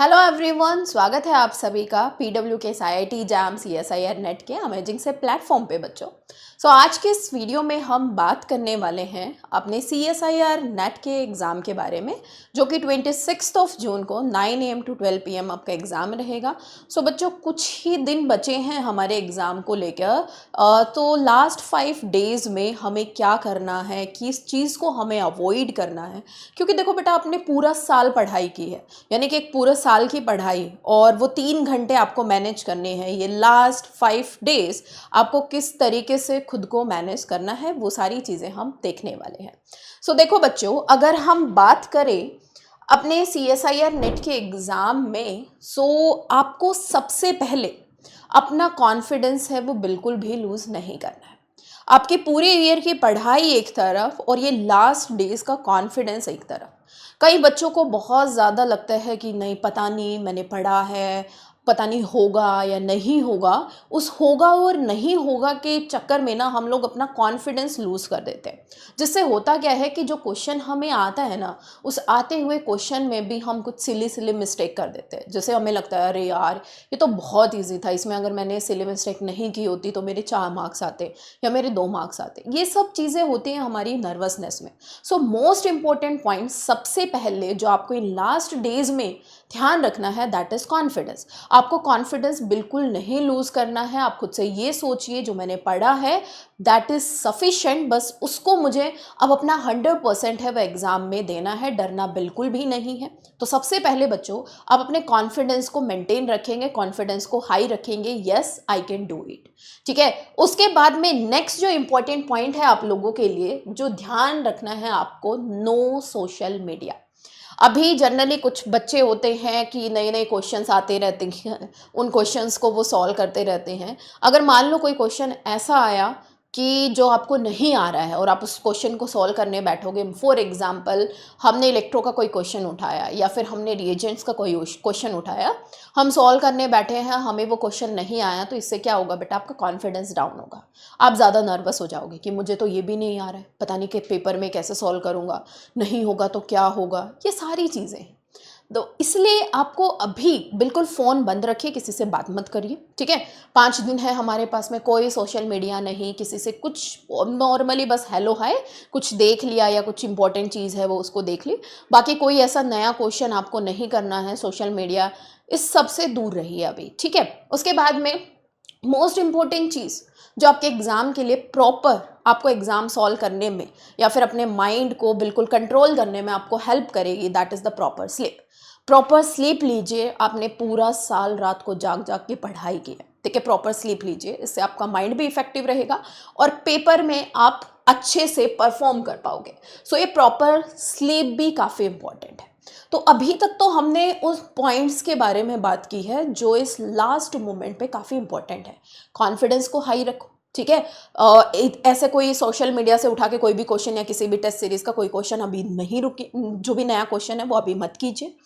Hello everyone, स्वागत है आप सभी का पीडब्ल्यू के आईआईटी जैम सीएसआईआर नेट के अमेजिंग से प्लेटफॉर्म पे बच्चों। आज के इस वीडियो में हम बात करने वाले हैं अपने सीएसआईआर नेट के एग्ज़ाम के बारे में, जो कि 26 जून को 9 AM to 12 PM आपका एग्ज़ाम रहेगा। बच्चों, कुछ ही दिन बचे हैं हमारे एग्ज़ाम को लेकर। तो लास्ट 5 डेज़ में हमें क्या करना है, किस चीज़ को हमें अवॉइड करना है, क्योंकि देखो बेटा, आपने पूरा साल पढ़ाई की है, यानी कि एक पूरा साल की पढ़ाई और वो 3 घंटे आपको मैनेज करने हैं। ये लास्ट 5 डेज़ आपको किस तरीके से खुद को मैनेज करना है, वो सारी चीज़ें हम देखने वाले हैं। देखो बच्चों, अगर हम बात करें अपने सीएसआईआर नेट के एग्ज़ाम में, आपको सबसे पहले अपना कॉन्फिडेंस है वो बिल्कुल भी लूज़ नहीं करना है। आपके पूरे ईयर की पढ़ाई एक तरफ और ये लास्ट डेज़ का कॉन्फिडेंस एक तरफ। कई बच्चों को बहुत ज़्यादा लगता है कि नहीं, पता नहीं, मैंने पढ़ा है, पता नहीं होगा या नहीं होगा। उस होगा और नहीं होगा के चक्कर में ना हम लोग अपना कॉन्फिडेंस लूज़ कर देते हैं, जिससे होता क्या है कि जो क्वेश्चन हमें आता है ना, उस आते हुए क्वेश्चन में भी हम कुछ सिली मिस्टेक कर देते हैं। जैसे हमें लगता है, अरे यार, ये तो बहुत ईजी था, इसमें अगर मैंने सिली मिस्टेक नहीं की होती तो मेरे 4 मार्क्स आते या मेरे 2 मार्क्स आते। ये सब चीज़ें होती हैं हमारी नर्वसनेस में। मोस्ट इम्पॉर्टेंट पॉइंट सबसे पहले जो आपको इन लास्ट डेज में ध्यान रखना है, दैट इज़ कॉन्फिडेंस। आपको कॉन्फिडेंस बिल्कुल नहीं लूज़ करना है। आप खुद से ये सोचिए, जो मैंने पढ़ा है दैट इज़ सफिशेंट, बस उसको मुझे अब अपना 100% है वो एग्ज़ाम में देना है, डरना बिल्कुल भी नहीं है। तो सबसे पहले बच्चों, आप अपने कॉन्फिडेंस को मेंटेन रखेंगे, कॉन्फिडेंस को हाई रखेंगे, yes I can do it. ठीक है। उसके बाद में नेक्स्ट जो इम्पोर्टेंट पॉइंट है आप लोगों के लिए, जो ध्यान रखना है आपको, नो सोशल मीडिया। अभी जनरली कुछ बच्चे होते हैं कि नए नए क्वेश्चंस आते रहते हैं, उन क्वेश्चंस को वो सॉल्व करते रहते हैं। अगर मान लो कोई क्वेश्चन ऐसा आया कि जो आपको नहीं आ रहा है और आप उस क्वेश्चन को सॉल्व करने बैठोगे, फॉर एग्जांपल हमने इलेक्ट्रो का कोई क्वेश्चन उठाया या फिर हमने रिएजेंट्स का कोई क्वेश्चन उठाया, हम सॉल्व करने बैठे हैं, हमें वो क्वेश्चन नहीं आया, तो इससे क्या होगा बेटा, आपका कॉन्फिडेंस डाउन होगा। आप ज़्यादा नर्वस हो जाओगे कि मुझे तो ये भी नहीं आ रहा है, पता नहीं कि पेपर में कैसे सॉल्व करूँगा, नहीं होगा तो क्या होगा, ये सारी चीज़ें। तो इसलिए आपको अभी बिल्कुल फ़ोन बंद रखिए, किसी से बात मत करिए। ठीक है। 5 दिन है हमारे पास में, कोई सोशल मीडिया नहीं, किसी से कुछ नॉर्मली बस हेलो हाय, कुछ देख लिया या कुछ इंपॉर्टेंट चीज़ है वो उसको देख ली। बाकी कोई ऐसा नया क्वेश्चन आपको नहीं करना है। सोशल मीडिया, इस सब से दूर रहिए अभी। ठीक है। उसके बाद में मोस्ट इम्पॉर्टेंट चीज़ जो आपके एग्ज़ाम के लिए प्रॉपर आपको एग्ज़ाम सॉल्व करने में या फिर अपने माइंड को बिल्कुल कंट्रोल करने में आपको हेल्प करेगी, that is the proper sleep. Proper sleep लीजिए। आपने पूरा साल रात को जाग जाग के पढ़ाई की है, ठीक है, प्रॉपर स्लीप लीजिए। इससे आपका माइंड भी इफेक्टिव रहेगा और पेपर में आप अच्छे से परफॉर्म कर पाओगे। ये प्रॉपर स्लीप भी काफ़ी इंपॉर्टेंट है। तो अभी तक तो हमने उस पॉइंट्स के बारे में बात की है जो इस लास्ट मोमेंट पे काफ़ी इंपॉर्टेंट है। कॉन्फिडेंस को हाई रखो। ठीक है। ऐसे कोई सोशल मीडिया से उठा के कोई भी क्वेश्चन या किसी भी टेस्ट सीरीज का कोई क्वेश्चन अभी नहीं रुकी, जो भी नया क्वेश्चन है वो अभी मत कीजिए।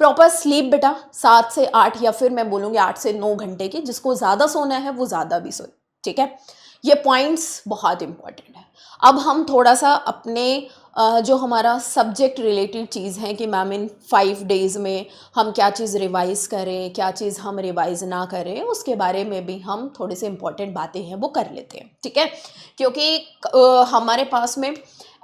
प्रॉपर स्लीप बेटा, 7 से 8 या फिर मैं बोलूँगी 8 से 9 घंटे की। जिसको ज़्यादा सोना है वो ज़्यादा भी सोए। ठीक है। ये पॉइंट्स बहुत इंपॉर्टेंट है। अब हम थोड़ा सा अपने जो हमारा सब्जेक्ट रिलेटेड चीज़ है कि मैम इन 5 डेज़ में हम क्या चीज़ रिवाइज़ करें, क्या चीज़ हम रिवाइज़ ना करें, उसके बारे में भी हम थोड़े से इंपॉर्टेंट बातें हैं वो कर लेते हैं। ठीक है। क्योंकि हमारे पास में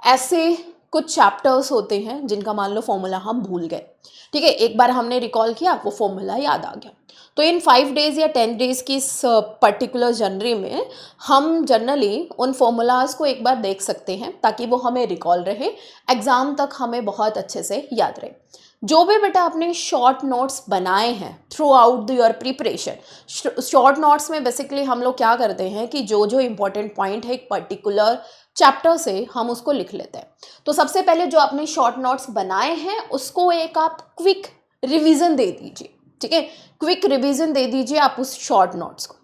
ऐसे कुछ चैप्टर्स होते हैं जिनका मान लो फॉर्मूला हम भूल गए। ठीक है। एक बार हमने रिकॉल किया, वो फॉर्मूला याद आ गया। तो इन 5 डेज़ या 10 डेज़ की इस पर्टिकुलर जनरी में हम जनरली उन फॉर्मूलाज को एक बार देख सकते हैं, ताकि वो हमें रिकॉल रहे, एग्ज़ाम तक हमें बहुत अच्छे से याद रहे। जो भी बेटा आपने शॉर्ट नोट्स बनाए हैं through out your preparation, short notes में बेसिकली हम लोग क्या करते हैं कि जो जो इम्पोर्टेंट पॉइंट है एक पर्टिकुलर चैप्टर से हम उसको लिख लेते हैं। तो सबसे पहले जो आपने शॉर्ट नोट्स बनाए हैं उसको एक आप क्विक रिवीजन दे दीजिए। ठीक है। क्विक रिवीजन दे दीजिए आप उस शॉर्ट नोट्स को।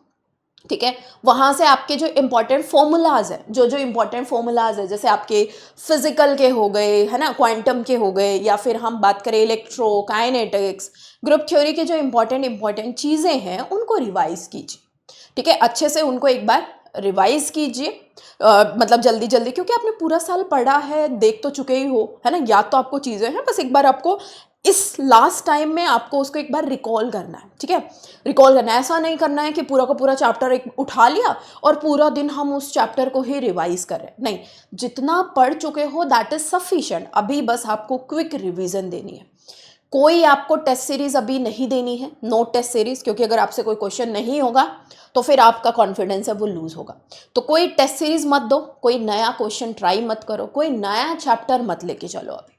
ठीक है। वहाँ से आपके जो इम्पोर्टेंट फॉर्मूलाज हैं, जो जो इम्पोर्टेंट फॉर्मूलाज है, जैसे आपके फिजिकल के हो गए, है ना, क्वांटम के हो गए, या फिर हम बात करें इलेक्ट्रो काइनेटिक्स, ग्रुप थ्योरी के जो इम्पोर्टेंट चीज़ें हैं उनको रिवाइज कीजिए। ठीक है। अच्छे से उनको एक बार रिवाइज कीजिए। मतलब जल्दी जल्दी, क्योंकि आपने पूरा साल पढ़ा है, देख तो चुके ही हो, है ना, याद तो आपको चीज़ें हैं, बस एक बार आपको इस लास्ट टाइम में आपको उसको एक बार रिकॉल करना है, ठीक है। रिकॉल करना है, ऐसा नहीं करना है कि पूरा का पूरा चैप्टर एक उठा लिया और पूरा दिन हम उस चैप्टर को ही रिवाइज कर रहे हैं, नहीं। जितना पढ़ चुके हो दैट इज सफिशिएंट, अभी बस आपको क्विक रिवीजन देनी है। कोई आपको टेस्ट सीरीज अभी नहीं देनी है, नो टेस्ट सीरीज, क्योंकि अगर आपसे कोई क्वेश्चन नहीं होगा तो फिर आपका कॉन्फिडेंस है वो लूज होगा। तो कोई टेस्ट सीरीज मत दो, कोई नया क्वेश्चन ट्राई मत करो, कोई नया चैप्टर मत लेके चलो। अभी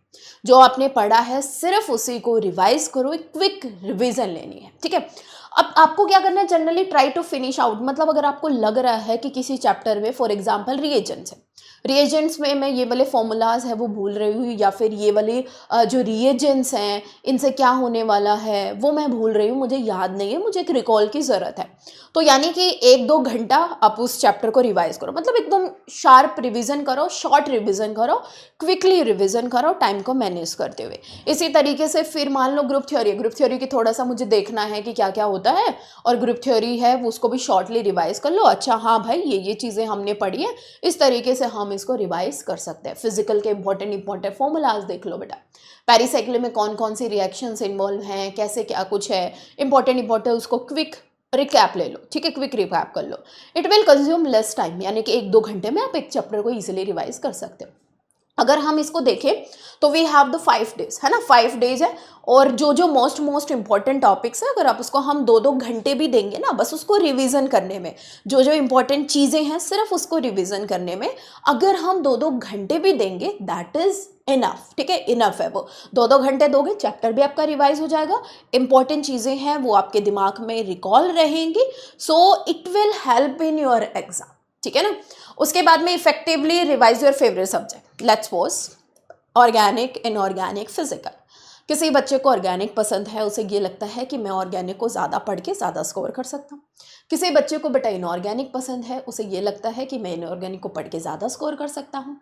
जो आपने पढ़ा है सिर्फ उसी को रिवाइज करो, एक क्विक रिवीजन लेनी है, ठीक है। अब आपको क्या करना है, generally try to finish out, मतलब अगर आपको लग रहा है कि किसी चैप्टर में फॉर एग्जांपल रिएजेंट्स है, रिएजेंट्स में मैं ये वाले फॉर्मूलाज है वो भूल रही हूँ, या फिर ये वाले जो रिएजेंट्स हैं इनसे क्या होने वाला है वो मैं भूल रही हूँ, मुझे याद नहीं है, मुझे एक रिकॉल की ज़रूरत है। तो यानी कि 1-2 घंटा आप उस चैप्टर को रिवाइज करो, मतलब एकदम शार्प रिवीजन करो, शॉर्ट रिवीजन करो, क्विकली रिवीजन करो, टाइम को मैनेज करते हुए। इसी तरीके से फिर मान लो ग्रुप थ्योरी की थोड़ा सा मुझे देखना है कि क्या क्या होता है, और ग्रुप थ्योरी है वो उसको भी शॉर्टली रिवाइज कर लो। अच्छा हाँ भाई, ये चीज़ें हमने पढ़ी है, इस तरीके से हम इसको रिवाइज कर सकते हैं। फिजिकल के इंपॉर्टेंट फॉर्मूलाज देख लो बेटा, पेरिसाइकिल में कौन कौन सी रिएक्शंस इन्वॉल्व हैं, कैसे क्या कुछ है, इंपॉर्टेंट उसको क्विक रिकैप ले लो, ठीक है, क्विक रिकैप कर लो। It will consume less time, यानी कि 1-2 घंटे में आप एक चैप्टर को इजीली रिवाइज कर सकते हो। अगर हम इसको देखें तो वी हैव द 5 डेज, है ना, 5 डेज है, और जो मोस्ट इंपॉर्टेंट टॉपिक्स है अगर आप उसको हम 2-2 घंटे भी देंगे ना, बस उसको रिवीजन करने में, जो इंपॉर्टेंट चीज़ें हैं सिर्फ उसको रिवीजन करने में अगर हम 2-2 घंटे भी देंगे दैट इज इनफ, ठीक है, इनफ है वो। 2-2 घंटे दोगे, चैप्टर भी आपका रिवाइज हो जाएगा, इंपॉर्टेंट चीज़ें हैं वो आपके दिमाग में रिकॉल रहेंगी, so it will help in your exam, ठीक है ना। उसके बाद में effectively revise your favourite subject, let's suppose organic, inorganic, physical. किसी बच्चे को ऑर्गेनिक पसंद है, उसे ये लगता है कि मैं ऑर्गेनिक को ज़्यादा पढ़ के ज़्यादा स्कोर कर सकता हूँ। किसी बच्चे को बेटा इनऑर्गेनिक पसंद है, उसे ये लगता है कि मैं इनऑर्गेनिक को पढ़ के ज़्यादा स्कोर कर सकता हूँ।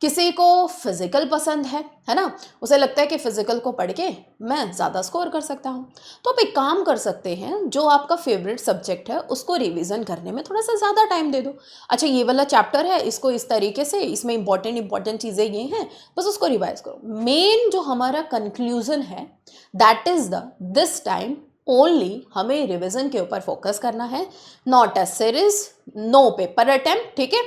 किसी को फिजिकल पसंद है ना, उसे लगता है कि फिजिकल को पढ़ के मैं ज़्यादा स्कोर कर सकता हूँ। तो आप एक काम कर सकते हैं, जो आपका फेवरेट सब्जेक्ट है उसको रिवीजन करने में थोड़ा सा ज़्यादा टाइम दे दो। अच्छा ये वाला चैप्टर है, इसको इस तरीके से, इसमें इंपॉर्टेंट चीज़ें ये हैं, बस उसको रिवाइज करो। मेन जो हमारा कंक्लूजन है that is this time only हमें रिवीजन के ऊपर फोकस करना है, not a series, no paper attempt, ठीक है।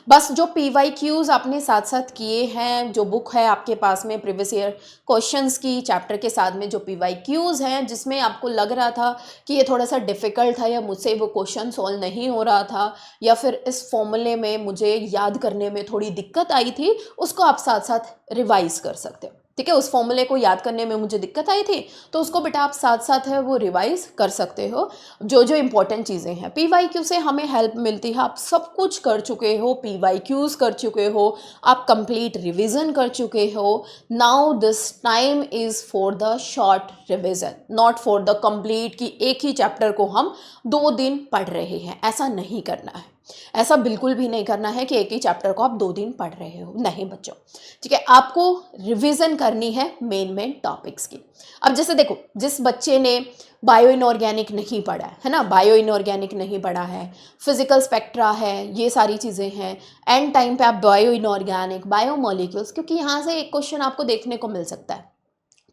बस जो PYQs आपने साथ साथ किए हैं, जो बुक है आपके पास में प्रीवियस ईयर क्वेश्चंस की चैप्टर के साथ में जो PYQs हैं जिसमें आपको लग रहा था कि ये थोड़ा सा डिफ़िकल्ट था, या मुझसे वो क्वेश्चन सॉल्व नहीं हो रहा था, या फिर इस फॉर्मूले में मुझे याद करने में थोड़ी दिक्कत आई थी, उसको आप साथ साथ रिवाइज कर सकते हो, ठीक है। उस फॉर्मूले को याद करने में मुझे दिक्कत आई थी तो उसको बेटा आप साथ साथ है वो रिवाइज कर सकते हो। जो इंपॉर्टेंट चीज़ें हैं PYQ से हमें हेल्प मिलती है, आप सब कुछ कर चुके हो, PYQs कर चुके हो, आप कंप्लीट रिवीजन कर चुके हो। Now this time is for the short revision, not for the complete कि एक ही चैप्टर को हम 2 दिन पढ़ रहे हैं, ऐसा नहीं करना है। ऐसा बिल्कुल भी नहीं करना है कि एक ही चैप्टर को आप 2 दिन पढ़ रहे हो, नहीं बच्चों, ठीक है। आपको रिवीजन करनी है मेन टॉपिक्स की। अब जैसे देखो, जिस बच्चे ने बायो इनऑर्गेनिक नहीं पढ़ा है ना, बायो इनऑर्गेनिक नहीं पढ़ा है, फिजिकल स्पेक्ट्रा है, ये सारी चीज़ें हैं, एंड टाइम पे आप बायो इनऑर्गेनिक, बायोमोलिक्यूल्स, क्योंकि यहाँ से एक क्वेश्चन आपको देखने को मिल सकता है,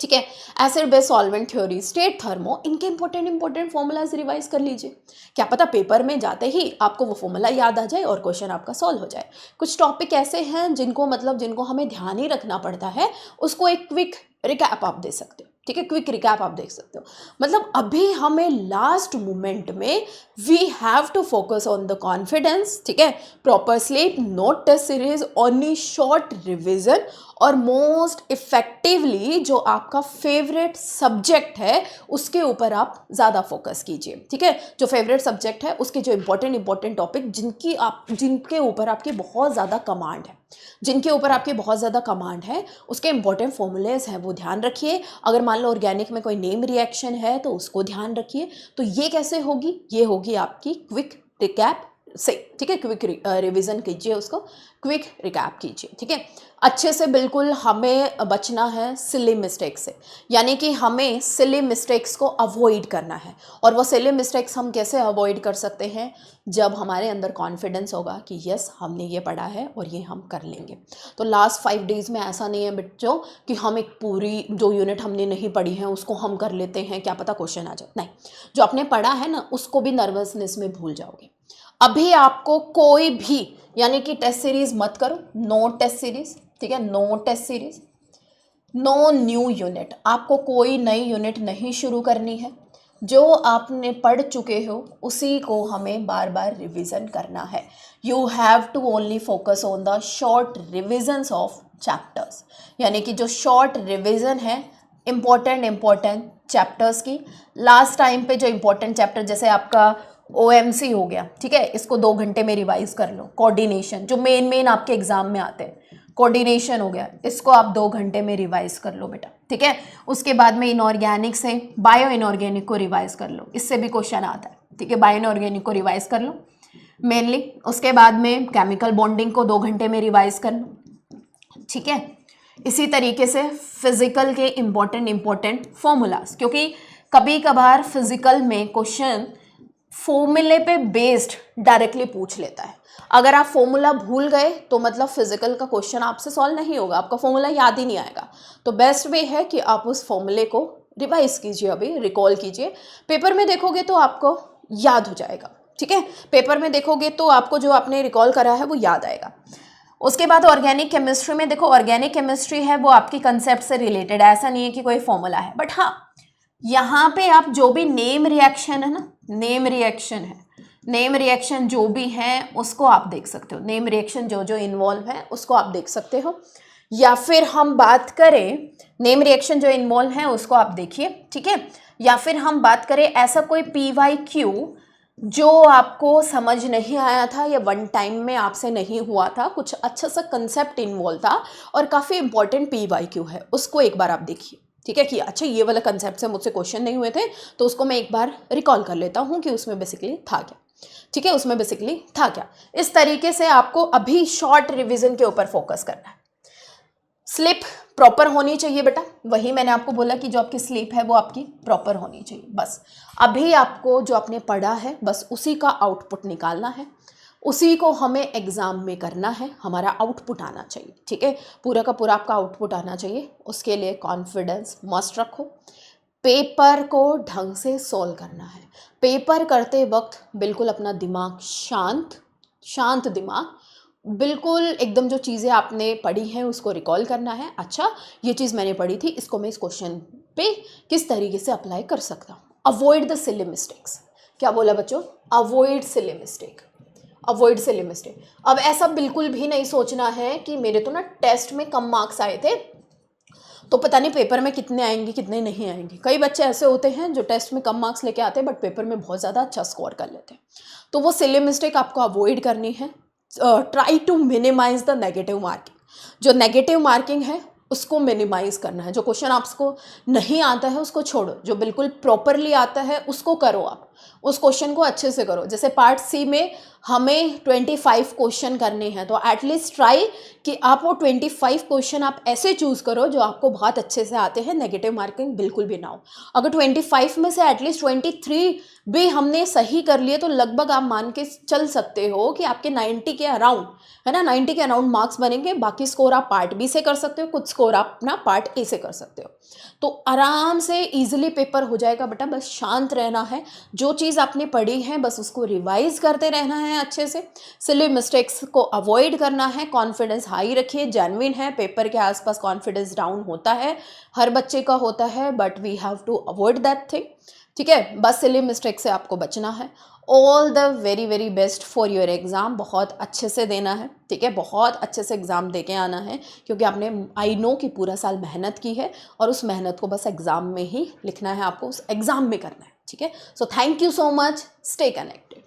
ठीक है। Acid base solvent theory, state thermo, इनके इंपॉर्टेंट फॉर्मूलाज रिवाइज कर लीजिए। क्या पता पेपर में जाते ही आपको वो फॉर्मूला याद आ जाए और क्वेश्चन आपका सॉल्व हो जाए। कुछ टॉपिक ऐसे हैं जिनको हमें ध्यान ही रखना पड़ता है, उसको एक क्विक रिकैप आप दे सकते हो, ठीक है, क्विक रिकैप आप देख सकते हो। मतलब अभी हमें लास्ट मोमेंट में we have to focus on the confidence, ठीक है, proper sleep, not test series, only short revision, और मोस्ट इफेक्टिवली जो आपका फेवरेट सब्जेक्ट है उसके ऊपर आप ज़्यादा फोकस कीजिए, ठीक है। जो फेवरेट सब्जेक्ट है उसके जो इंपॉर्टेंट टॉपिक जिनके ऊपर आपकी बहुत ज़्यादा कमांड है, उसके इंपॉर्टेंट फॉर्मूलेज हैं वो ध्यान रखिए। अगर मान लो ऑर्गेनिक में कोई नेम रिएक्शन है तो उसको ध्यान रखिए। तो ये कैसे होगी, ये होगी आपकी क्विक रिकैप से, ठीक है, क्विक रिवीजन कीजिए उसको, क्विक रिकैप कीजिए, ठीक है। अच्छे से बिल्कुल हमें बचना है सिली मिस्टेक से, यानी कि हमें सिली मिस्टेक्स को अवॉइड करना है। और वो सिली मिस्टेक्स हम कैसे अवॉइड कर सकते हैं, जब हमारे अंदर कॉन्फिडेंस होगा कि यस हमने ये पढ़ा है और ये हम कर लेंगे। तो लास्ट 5 डेज़ में ऐसा नहीं है बच्चों कि हम एक पूरी जो यूनिट हमने नहीं पढ़ी है उसको हम कर लेते हैं, क्या पता क्वेश्चन आ जाए, नहीं। जो आपने पढ़ा है ना उसको भी नर्वसनेस में भूल जाओगे। अभी आपको कोई भी यानी कि टेस्ट सीरीज मत करो, नो टेस्ट सीरीज, ठीक है, no test series, no new unit. आपको कोई नई यूनिट नहीं शुरू करनी है। जो आपने पढ़ चुके हो उसी को हमें बार बार रिवीजन करना है। You have to only focus on the short revisions of chapters, यानी कि जो शॉर्ट रिविजन है इम्पॉर्टेंट चैप्टर्स की। लास्ट टाइम पे जो इम्पोर्टेंट चैप्टर जैसे आपका OMC हो गया, ठीक है, इसको 2 घंटे में रिवाइज कर लो। कोऑर्डिनेशन जो मेन आपके एग्जाम में आते हैं, कोऑर्डिनेशन हो गया, इसको आप 2 घंटे में रिवाइज कर लो बेटा, ठीक है। उसके बाद में इनऑर्गेनिक से बायो इनऑर्गेनिक को रिवाइज कर लो, इससे भी क्वेश्चन आता है, ठीक है। बायो इनऑर्गेनिक को रिवाइज कर लो मेनली। उसके बाद में केमिकल बॉन्डिंग को 2 घंटे में रिवाइज कर लो, ठीक है। इसी तरीके से फिजिकल के इम्पोर्टेंट फॉर्मूलाज, क्योंकि कभी कभार फिजिकल में क्वेश्चन फॉर्मूले पे बेस्ड डायरेक्टली पूछ लेता है। अगर आप फॉर्मूला भूल गए तो मतलब फिजिकल का क्वेश्चन आपसे सॉल्व नहीं होगा, आपका फॉर्मूला याद ही नहीं आएगा। तो बेस्ट वे है कि आप उस फॉर्मूले को रिवाइज कीजिए, अभी रिकॉल कीजिए। पेपर में देखोगे तो आपको याद हो जाएगा, ठीक है। पेपर में देखोगे तो आपको जो आपने रिकॉल करा है वो याद आएगा। उसके बाद ऑर्गेनिक केमिस्ट्री में देखो, ऑर्गेनिक केमिस्ट्री है वो आपकी कंसेप्ट से रिलेटेड, ऐसा नहीं है कि कोई फॉर्मूला है। बट हाँ, यहाँ पे आप जो भी नेम रिएक्शन है ना, नेम रिएक्शन जो भी है उसको आप देख सकते हो। नेम रिएक्शन जो जो इन्वॉल्व है उसको आप देख सकते हो। या फिर हम बात करें नेम रिएक्शन जो इन्वॉल्व है उसको आप देखिए, ठीक है। या फिर हम बात करें ऐसा कोई PYQ जो आपको समझ नहीं आया था या वन टाइम में आपसे नहीं हुआ था, कुछ अच्छा सा कंसेप्ट इन्वॉल्व था और काफ़ी इंपॉर्टेंट PYQ है, उसको एक बार आप देखिए, ठीक है। कि अच्छा ये वाला कंसेप्ट से मुझसे क्वेश्चन नहीं हुए थे तो उसको मैं एक बार रिकॉल कर लेता हूँ कि उसमें बेसिकली था क्या, ठीक है, उसमें बेसिकली था क्या। इस तरीके से आपको अभी शॉर्ट रिविजन के ऊपर फोकस करना है। स्लीप प्रॉपर होनी चाहिए बेटा, वही मैंने आपको बोला कि जो आपकी स्लीप है वो आपकी प्रॉपर होनी चाहिए। बस अभी आपको जो आपने पढ़ा है बस उसी का आउटपुट निकालना है, उसी को हमें एग्ज़ाम में करना है, हमारा आउटपुट आना चाहिए, ठीक है। पूरा का पूरा आपका आउटपुट आना चाहिए, उसके लिए कॉन्फिडेंस मस्ट रखो। पेपर को ढंग से सॉल्व करना है। पेपर करते वक्त बिल्कुल अपना दिमाग शांत दिमाग, बिल्कुल एकदम जो चीज़ें आपने पढ़ी हैं उसको रिकॉल करना है। अच्छा ये चीज़ मैंने पढ़ी थी, इसको मैं इस क्वेश्चन पे किस तरीके से अप्लाई कर सकता हूँ। Avoid the silly mistakes. क्या बोला बच्चों? Avoid silly mistake, avoid silly mistake. अब ऐसा बिल्कुल भी नहीं सोचना है कि मेरे तो ना टेस्ट में कम मार्क्स आए थे तो पता नहीं पेपर में कितने आएंगे कितने नहीं आएंगे। कई बच्चे ऐसे होते हैं जो टेस्ट में कम मार्क्स लेके आते हैं बट पेपर में बहुत ज़्यादा अच्छा स्कोर कर लेते हैं। तो वो सिली मिस्टेक आपको अवॉइड करनी है। Try to minimise the negative marking. जो नेगेटिव मार्किंग है उसको मिनिमाइज करना है। जो क्वेश्चन आपको नहीं आता है उसको छोड़ो, जो बिल्कुल प्रॉपरली आता है उसको करो। आप उस क्वेश्चन को अच्छे से करो। जैसे पार्ट सी में हमें 25 क्वेश्चन करने हैं तो एटलीस्ट ट्राई कि आप वो 25 क्वेश्चन आप ऐसे चूज़ करो जो आपको बहुत अच्छे से आते हैं, नेगेटिव मार्किंग बिल्कुल भी ना हो। अगर 25 में से एटलीस्ट 23 भी हमने सही कर लिए तो लगभग आप मान के चल सकते हो कि आपके 90 के अराउंड, है ना, 90 के अराउंड मार्क्स बनेंगे। बाकी स्कोर आप पार्ट बी से कर सकते हो, कुछ स्कोर आप अपना पार्ट ए से कर सकते हो। तो आराम से इजीली पेपर हो जाएगा बेटा। बस शांत रहना है, जो चीज़ आपने पढ़ी है बस उसको रिवाइज करते रहना है अच्छे से। सिली मिस्टेक्स को अवॉइड करना है। कॉन्फिडेंस हाई रखिए, जेन्युइन है। पेपर के आसपास कॉन्फिडेंस डाउन होता है, हर बच्चे का होता है, but we have to avoid that thing, ठीक है। बस सिली मिस्टेक से आपको बचना है। All the very very best for your exam. बहुत अच्छे से देना है, ठीक है, बहुत अच्छे से एग्ज़ाम दे के आना है, क्योंकि आपने आई नो कि पूरा साल मेहनत की है और उस मेहनत को बस एग्ज़ाम में ही लिखना है, आपको उस एग्ज़ाम में करना है, ठीक है। So thank you so much, stay connected.